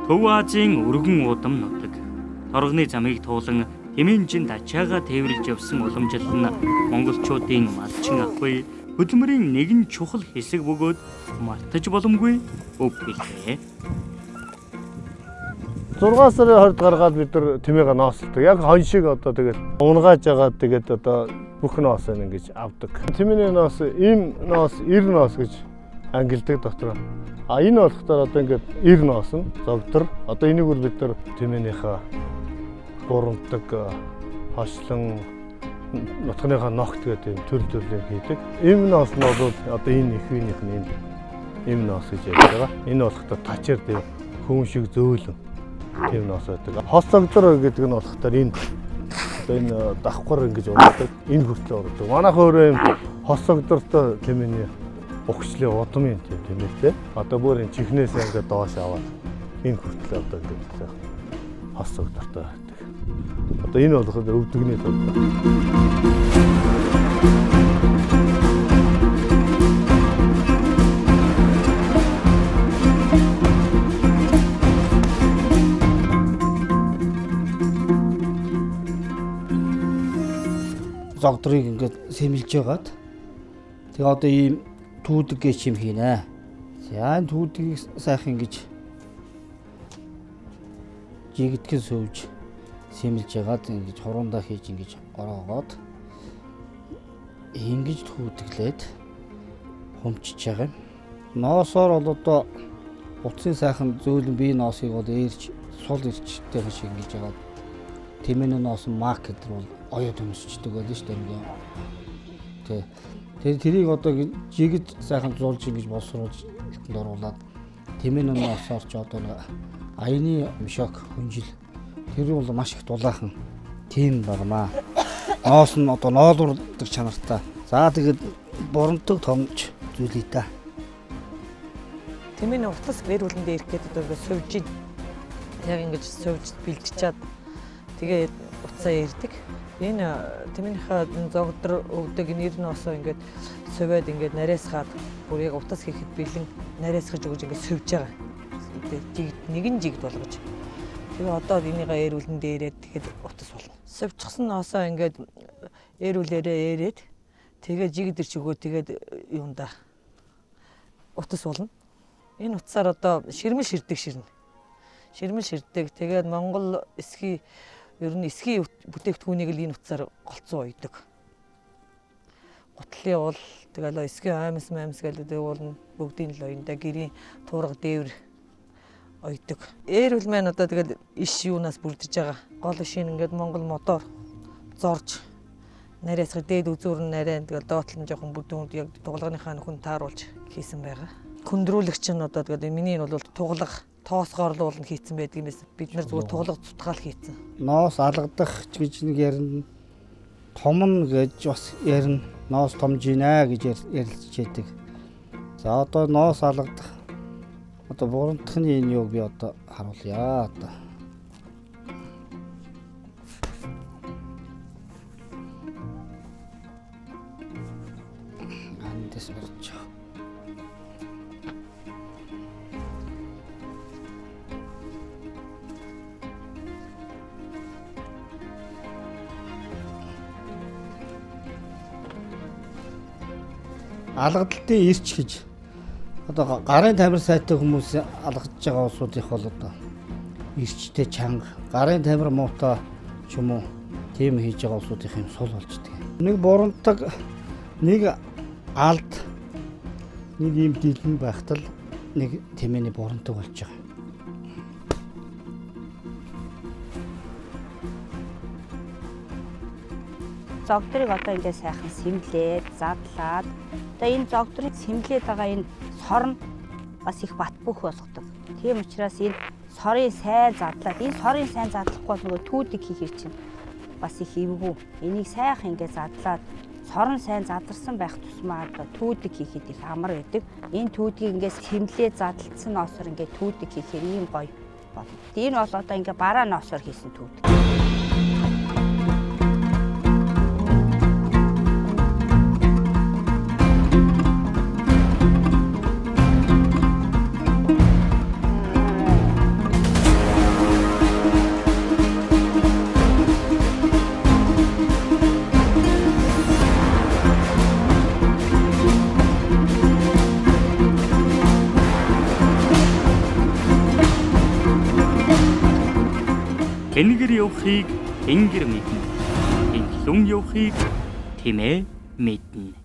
Төв Азийн өргөн удам нутаг. Торгоны замыг туулан Тэмээжинд ачаага тээвэрлж явсан уламжлал нь монголчуудын малчин ахгүй хөдөлмөрийн нэгэн чухал хэсэг бөгөөд мартаж боломгүй өв билээ. 6 сарын 20-д гаргаад бид нар тэмээгээ ноосолдог. Яг хон шиг одоо тэгээд унгааж агаад тэгээд одоо бүх ноосоо ингэж авдаг. Тэмээний ноос ийм ноос, ир ноос гэж ангилдаг дотроо. А энэ болохоор одоо ингээд ир ноос нь зогдор. Одоо энийг бол бид нар тэмээнийхээ бурамтдаг, хослон нутгийнхаа ногт гэдэг төр төрлийн хийдэг. Ийм ноос нь бол одоо энэ ихвийнх нь ийм ноос гэж ярьж байгаа. Энэ болохоор тачаар тийм хүн шиг зөөлөн тийм ноос байдаг. Хослогдор гэдэг нь болохоор энэ давхар ингэж ургадаг. Энэ хүртэл ургадаг. Манайх өөрөө ийм хослогдортой тэмээний ухчлын удам юм тийм ээ. Одоо бүр энэ чихнээс ингээд доош аваад энэ хүртэл одоо ингээд хослогдортой байдаг. Одоо энэ болохоор өвдөгний тул. Зогдрыг ингээд сэмэлж яагаад тэгээ одоо ийм түүдэг гэж юм хийнэ. За энэ түүдгийг сайхан ингэж жигтгэн сөвж сэмэлж яагаад ингэж хуруундаа хийж ингэж ороогоод ингэж түүдэглээд хумчиж байгаа юм. Ноосоор бол одоо утсын сайхан зөөлөн бие ноосыг бол ээрж сул ирчтэй шиг ингэж яагаад тэмээний ноос маркет бол оёд өмсчдэг байл шүү дээ. Тэгээ тэрийг одоо жигэж сайхан зулж ингэж боловсруулж элтэнд оруулаад тэмээний ноосоор ч одоо аяны мшок хүнжил тэр бол маш их дулаахан тийм багмаа. Ноос нь одоо ноолурдаг чанартай. За тэгээд бурамтаг томч зүйлээ та. Тэмээний утас гэр бүлэндээ ирэх гэдэг одоо ингэ сувж ийн. Яг ингэж сувж бэлтчихэд тэгээ утсаа ирдэг. Энэ тэмээнийхээ зогдор өвдөг нэр ноосоо ингээд сувээд ингээд нарийсгаад бүр яг утас хийхэд бэлэн нарийсгаж өгж ингээд сувж байгаа. Нэгэн жигд болгож. Тэгээ одоо энийгээ эрүүлэн дээрээд тэгэхэд утас болно. Сувчихсан ноосоо ингээд эрүүлээрээ ээрээд тэгээ жигд ирч өгөө тэгээд юунда утас болно. Энэ утсаар одоо ширмэл ширдэг ширнэ. Ширмэл ширдэг. Тэгээд Монгол эсхий ер нь эсхий бүтээгдэхүүнийг л энэ утсаар голцсон ойдог. Гутлын уул тэгэл эсхий аймс гэдэг уул нь бүгдийн л оёнда гэрийн туурга дээвэр ойдог. Эрүүл маань одоо тэгэл иш юунаас бүрдэж байгаа. Гол шин ингээд Монгол мотор зорж нарийсгал дээд үзүүр нь нарийн тэгэл доотлон жоохон бүдүүнд яг тугалганыхаа нөхөн тааруулж хийсэн байгаа. Хүндрүүлэгч нь одоо тэгэл миний нь бол тугалга тоосгоор л уулна хийцэн байдаг юм байна. Бид нар зүгээр тугалга цутгаал хийцэн. Ноос алгадах гэж нэг ярина. Том нь гэж бас ярина. Ноос томж гинэ гэж ярилцж байдаг. За одоо ноос алгадах одоо бурамтхны энэ юг би одоо харуулъя одоо. Андес барч. Алгадалтын ирч гэж одоо гарын тамир сайтай хүмүүс алгадж байгаа улсуудынх бол одоо ирчтэй чанга, гарын тамир муутай ч юм уу тийм хийж байгаа улсуудынх юм сул болждаг. Нэг бурамтаг, нэг алд, нэг юм дэлгэн байхтал нэг тэмээний бурамтаг болж байгаа. Зогдрыг одоо ингэ сайхан сэмлээд, задлаад одоо энэ зогдрыг сэмлээд байгаа энэ сор нь бас их бат бөх болгодог. Тийм учраас энэ сорын сайн задлаад, энэ сорын сайн задлахгүй бол нөгөө түүдэг хийхэр чинь бас их эвгүй. Энийг сайхан ингэ задлаад сорон сайн задарсан байх тусмаа одоо түүдэг хийхэд их амар байдаг. Энэ түүдгийг ингээд сэмлээ задлцсан ноосоор ингээд түүдэг хийхээр ийм гоё болно. Энэ бол одоо ингээд бараа ноосоор хийсэн түүдэг. Тэнгэр явахыг тэнгэр мэднэ. Энхлэн явахыг тэмээ мэднэ.